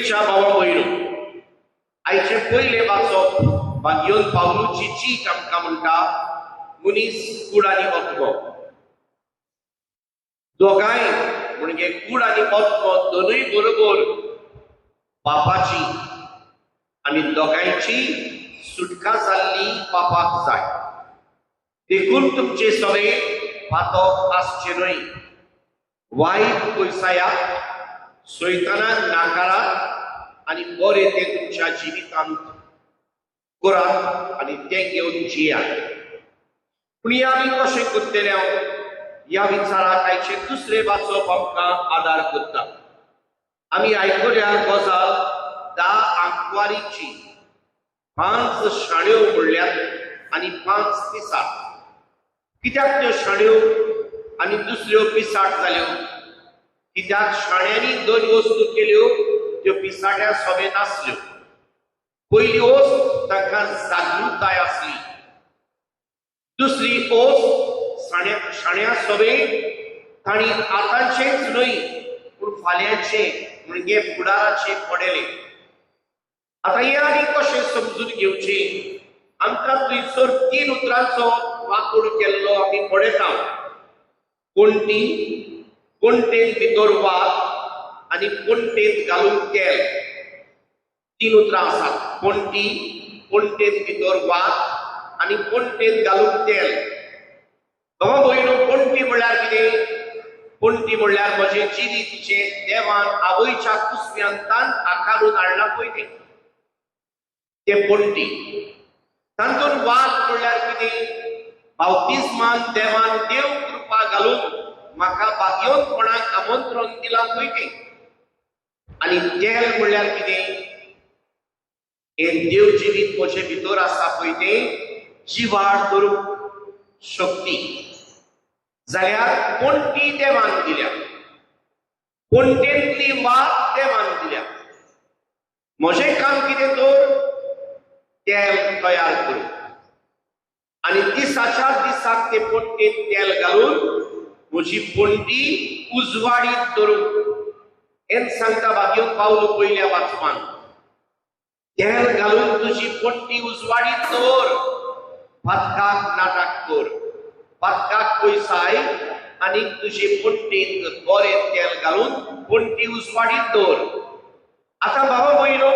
प्रियेच्या भावा भयणो, आयचे पयले वाचप वा घेवन पावलूची चीट आमकां म्हणटा मनीस कूड आनी आत्मो. दोगांय म्हणजे कूड आनी आत्मो दोनूय बरोबर पापाची आनी दोगांयची सुटका जाल्ली पापाक जाय. देखून तुमचे सगळे पातक आसचे न्हय. वायट पयसायाक सैतानाक नाकारात आनी बरें ते तुमच्या जिवितांत करात आनी तें घेवन जियात. पूण आमी कशें करतले ह्या विचाराक आयचे दुसरे वाचप आमकां आदार करता. आमी आयकल्या गजाल 10 आंकवारीची 5 शाण्यो म्हणल्यात आनी 5 पिसाट. कित्याक त्यो शाण्यो आनी दुसऱ्यो पिसाट जाल्यो? कित्याक शाण्यांनी 2 वस्तू केल्यो, त्यो पिसाट्या सोबे नासल्यो. पयली वस्त तांकां जागृताय आसली, दुसरी वस्त शाण्या सोबे तांणी आतांचेच न्हय पूण फाल्यांचे म्हणजे फुडाराचे पडले. आता हे आनी कशें समजून घेवचें? आमकां थंयसर 3 उतरांचो वापर केल्लो आमी पळयता. कोणटी, कोणटेंत भितर वात आनी कोणटेंत घालून तेल. 3 उतरां आसात. कोणटी, कोणटेंत भितर वात आनी कोणटेंत घालून तेल. बाबा भयणो, कोणटी म्हणल्यार कितें? कोणटी म्हणल्यार म्हजें जिवीत जें देवान आवयच्या कुसव्यांतान आकारून हाडलां पळय तें कोणटी. तातूंत वात म्हणल्यार कितें? बावतिस्मान देवान देव कृपा घालून म्हाका बागयोनपणाक आमंत्रण दिलां पळय तें. आनी तेल म्हणल्यार कितें? हें देव जिवीत म्हजे भितर आसा पळय तें जिवाड करूंक शक्ती. जाल्यार कोणटी देवान दिल्या, कोणटेंतली वात देवान दिल्या. म्हजें काम कितें तर? तेल तयार करूं आनी दिसाच्या दिसाक ते पोंटेंत तेल घालून म्हजी पोंटी उजवाडीत दवरूंक. हें सांगता भाग्योन पावलो पयल्या वाचपान. तेल घालून तुजी पोंटी उजवाडीत दवर. पातकाक नाटक कर, पातकाक पयसाय आनी तुजी पोंटींत बरें तेल घालून पोंटी उजवाडीत दवर. आतां बाबा भयणो,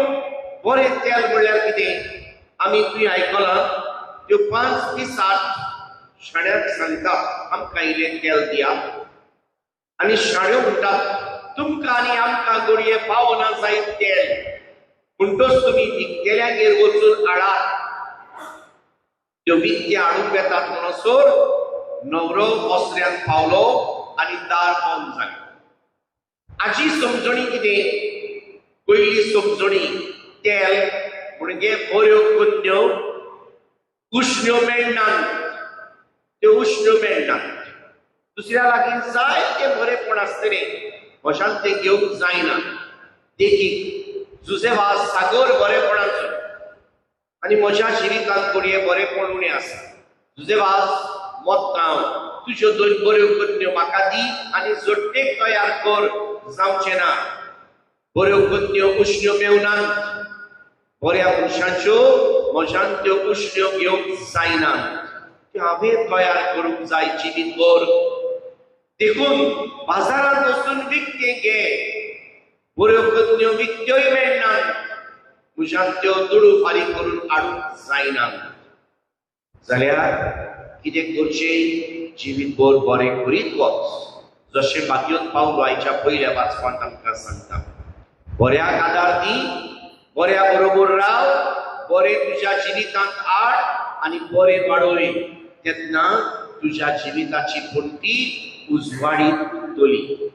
बरें तेल म्हणल्यार कितें? आमी तुवें आयकलां त्यो 5 पिसाट शाण्यांक सांगतात आमकां इल्लें तेल दिया. आनी शाण्यो म्हणटात तुमकां आनी आमकां घडये पावना जायत तेल, म्हणटच तुमी विकतेल्यांगेर वचून हाडात. त्यो विकते हाडूंक येतात म्हणसर न्हवरो बसऱ्यांत पावलो आनी दार बंद जालें. हाची समजणी कितें? पयली समजणी तेल म्हणजे बऱ्यो कन्यो उश्ण्यो मेळनात, त्यो उश्ण्यो मेळनात. दुसऱ्या लागीं जायते बरेपण आसतले अशान ते घेवंक जायना. देखीक जुजेवास सागर बरेपणाचो आनी म्हज्या जिवितांत घडये बरेपण उणें आसा. जुजेवास मोत्तांव तुज्यो 2 बऱ्यो कन्यो म्हाका दी आनी जोडटेक तयार कर जावचें ना. बऱ्यो कन्यो उश्ण्यो मेवनात. बऱ्या मनशांच्यो म्हज्यान त्यो उश्ण्यो घेवंक जायना. त्यो हांवें तयार करूंक जाय जिवीतभर. देखून बाजारांत वचून विकतें घे. बऱ्यो कन्यो विकत्योय मेळनात. म्हज्यान त्यो दुडू फारीक करून हाडूंक जायना. जाल्यार कितें करचें? जिवीतभर बरें करीत वच. जशें बागयोन पावलो आयच्या पयल्या वाचपांत आमकां सांगता. बऱ्याक आदार दी, बऱ्या बरोबर राव, बरें तुज्या जिवितांत हाड आनी बरें वाडोय. तेन्ना तुज्या जिविताची पोंटी उजवाडीत उरतली.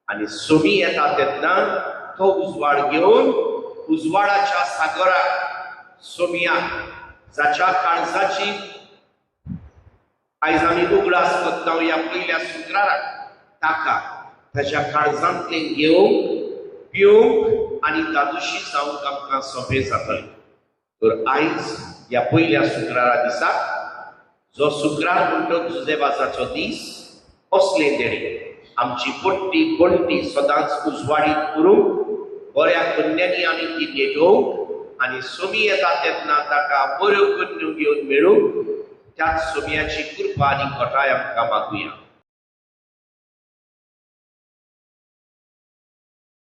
आनी सोमी येता तेन्ना तो उजवाड घेवन उजवाडाच्या सागराक सोमियाक, जाच्या काळजाची आयज आमी उगडास करता ह्या पयल्या शुक्राराक, ताका ताच्या काळजांतलें घेवंक पिवंक आनी तादुशी जावंक आमकां सोंपें जातलें. तर आयज ह्या पयल्या शुक्रारा दिसाक, जो शुक्रार म्हणटो जुजेवासाचो दीस, असले देणे आमची पोट्टी पोंटी सदांच उजवाडीत करूंक बऱ्या कन्यांनी आमी ती भेटोवंक आनी सोमी येता तेन्ना ताका बऱ्यो कन्यो घेवन मेळूंक त्याच सोमयाची कृपा आनी खोटाय आमकां मागुया.